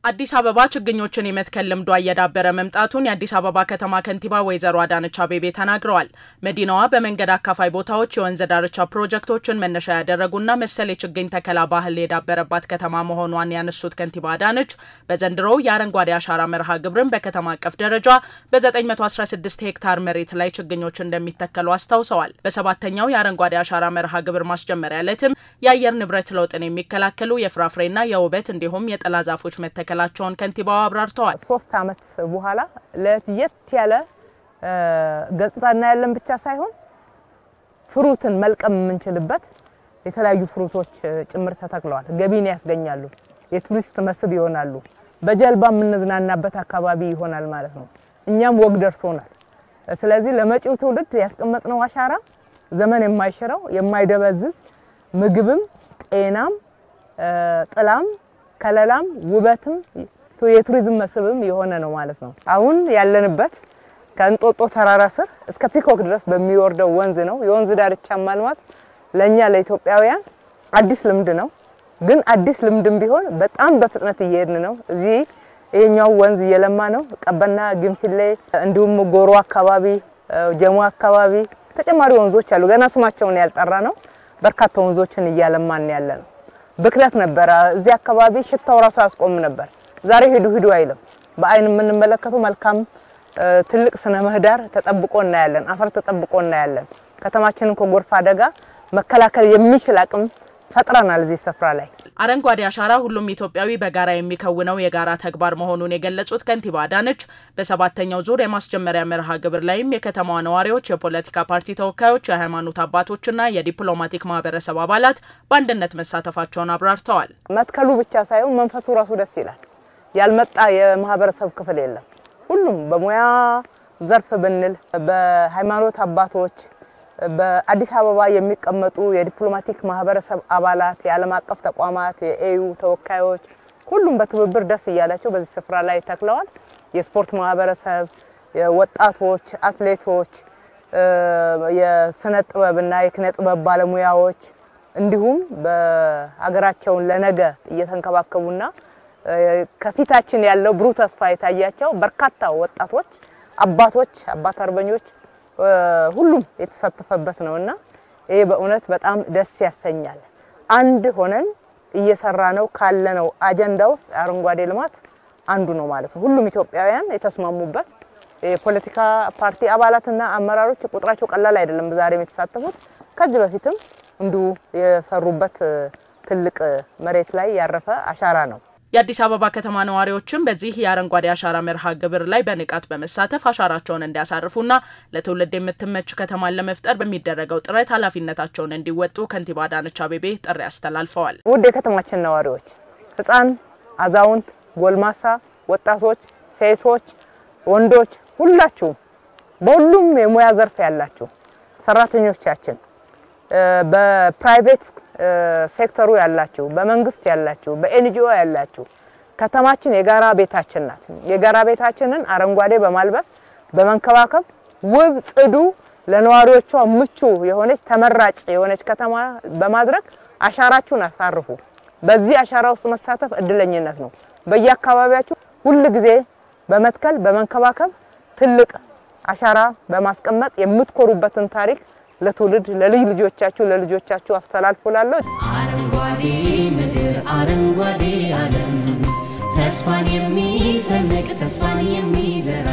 አዲስ አበባ ችግኞችን የመትከል ልምዷ እየዳበረ መምጣቱን የአዲስ አበባ ከተማ ከንቲባ ወይዘሮ አዳነች አቤቤ ተናግረዋል። መዲናዋ በመንገድ አካፋይ ቦታዎች የወንዝ ዳርቻ ፕሮጀክቶችን መነሻ ያደረጉና መሰል የችግኝ ተከላ ባህል የዳበረባት ከተማ መሆኗን ያነሱት ከንቲባ አዳነች በዘንድሮው የአረንጓዴ አሻራ መርሃ ግብርን በከተማ አቀፍ ደረጃ በ916 ሄክታር መሬት ላይ ችግኞች እንደሚተከሉ አስታውሰዋል። በሰባተኛው የአረንጓዴ አሻራ መርሃ ግብር ማስጀመሪያ ዕለትም የአየር ንብረት ለውጥን የሚከላከሉ የፍራፍሬና የውበት እንዲሁም የጥላ ዛፎች መተከላቸውን ከንቲባው አብራርተዋል። 3 ዓመት በኋላ ለየት ያለ ገጽታና ያለን ብቻ ሳይሆን ፍሩትን መልቀም የምንችልበት የተለያዩ ፍሩቶች ጭምር ተተክለዋል። ገቢን ያስገኛሉ፣ የቱሪስት መስህብ ይሆናሉ፣ በጀልባ የምንዝናናበት አካባቢ ይሆናል ማለት ነው። እኛም ወግ ደርሶናል። ስለዚህ ለመጪው ትውልድ ያስቀመጥነው አሻራ ዘመን የማይሽረው የማይደበዝዝ ምግብም ጤናም ጥላም ከለላም ውበትም የቱሪዝም መስህብም የሆነ ነው ማለት ነው። አሁን ያለንበት ከእንጦጦ ተራራ ስር እስከ ፒኮክ ድረስ በሚወርደው ወንዝ ነው። የወንዝ ዳርቻ ማልማት ለኛ ለኢትዮጵያውያን አዲስ ልምድ ነው። ግን አዲስ ልምድም ቢሆን በጣም በፍጥነት እየሄድን ነው። እዚህ ይሄኛው ወንዝ እየለማ ነው። ቀበና ግንፍሌ እንዲሁም ጎሮ አካባቢ ጀሞ አካባቢ ተጨማሪ ወንዞች አሉ። ገና ስማቸውን ያልጠራ ነው። በርካታ ወንዞችን እያለማን ያለነው ብክለት ነበር። እዚህ አካባቢ ሽታው ራሱ ያስቆም ነበር። ዛሬ ሄዱ አይልም። በአይን የምንመለከተው መልካም ትልቅ ስነ ምህዳር ተጠብቆ እናያለን። አፈር ተጠብቆ እናያለን። ከተማችንን ከጎርፍ አደጋ መከላከል የሚችል አቅም ፈጥረናል እዚህ ስፍራ ላይ። አረንጓዴ አሻራ ሁሉም ኢትዮጵያዊ በጋራ የሚከውነው የጋራ ተግባር መሆኑን የገለጹት ከንቲባ አዳነች በሰባተኛው ዙር የማስጀመሪያ መርሃ ግብር ላይም የከተማዋ ነዋሪዎች፣ የፖለቲካ ፓርቲ ተወካዮች፣ የሃይማኖት አባቶችና የዲፕሎማቲክ ማህበረሰብ አባላት በአንድነት መሳተፋቸውን አብራርተዋል። መትከሉ ብቻ ሳይሆን መንፈሱ ራሱ ደስ ይላል። ያልመጣ የማህበረሰብ ክፍል የለም። ሁሉም በሙያ ዘርፍ ብንል በሃይማኖት አባቶች በአዲስ አበባ የሚቀመጡ የዲፕሎማቲክ ማህበረሰብ አባላት የዓለም አቀፍ ተቋማት የኤዩ ተወካዮች ሁሉም በትብብር ደስ ይያላቸው በዚህ ስፍራ ላይ ተክለዋል። የስፖርት ማህበረሰብ የወጣቶች አትሌቶች የስነ ጥበብና የኪነ ጥበብ ባለሙያዎች እንዲሁም በአገራቸው ለነገ እየተንከባከቡና ከፊታችን ያለው ብሩህ ተስፋ የታያቸው በርካታ ወጣቶች አባት አርበኞች ሁሉም የተሳተፈበት ነውና ይሄ በእውነት በጣም ደስ ያሰኛል። አንድ ሆነን እየሰራነው ካለነው አጀንዳ ውስጥ አረንጓዴ ልማት አንዱ ነው ማለት ነው። ሁሉም ኢትዮጵያውያን የተስማሙበት የፖለቲካ ፓርቲ አባላትና አመራሮች ቁጥራቸው ቀላል አይደለም ዛሬም የተሳተፉት ከዚህ በፊትም እንዲሁ የሰሩበት ትልቅ መሬት ላይ ያረፈ አሻራ ነው። የአዲስ አበባ ከተማ ነዋሪዎችም በዚህ የአረንጓዴ አሻራ መርሃ ግብር ላይ በንቃት በመሳተፍ አሻራቸውን እንዲያሳርፉና ለትውልድ የምትመች ከተማን ለመፍጠር በሚደረገው ጥረት ኃላፊነታቸውን እንዲወጡ ከንቲባ አዳነች አቤቤ ጥሪ አስተላልፈዋል። ውድ የከተማችን ነዋሪዎች፣ ህፃን፣ አዛውንት፣ ጎልማሳ፣ ወጣቶች፣ ሴቶች፣ ወንዶች ሁላችሁ በሁሉም የሙያ ዘርፍ ያላችሁ ሰራተኞቻችን በፕራይቬት ሴክተሩ ያላችሁ በመንግስት ያላችሁ በኤንጂኦ ያላችሁ ከተማችን የጋራ ቤታችን ናት። የጋራ ቤታችንን አረንጓዴ በማልበስ በመንከባከብ ውብ ጽዱ ለነዋሪዎቿ ምቹ የሆነች ተመራጭ የሆነች ከተማ በማድረግ አሻራችሁን አሳርፉ። በዚህ አሻራ ውስጥ መሳተፍ እድለኝነት ነው። በየአካባቢያችሁ ሁሉ ጊዜ በመትከል በመንከባከብ ትልቅ አሻራ በማስቀመጥ የምትኮሩበትን ታሪክ ለትውልድ ለልጆቻችሁ አስተላልፉላለሁ። አረንጓዴ ምድር አረንጓዴ ዓለም ተስፋን የሚሰንቅ ተስፋን የሚዘራ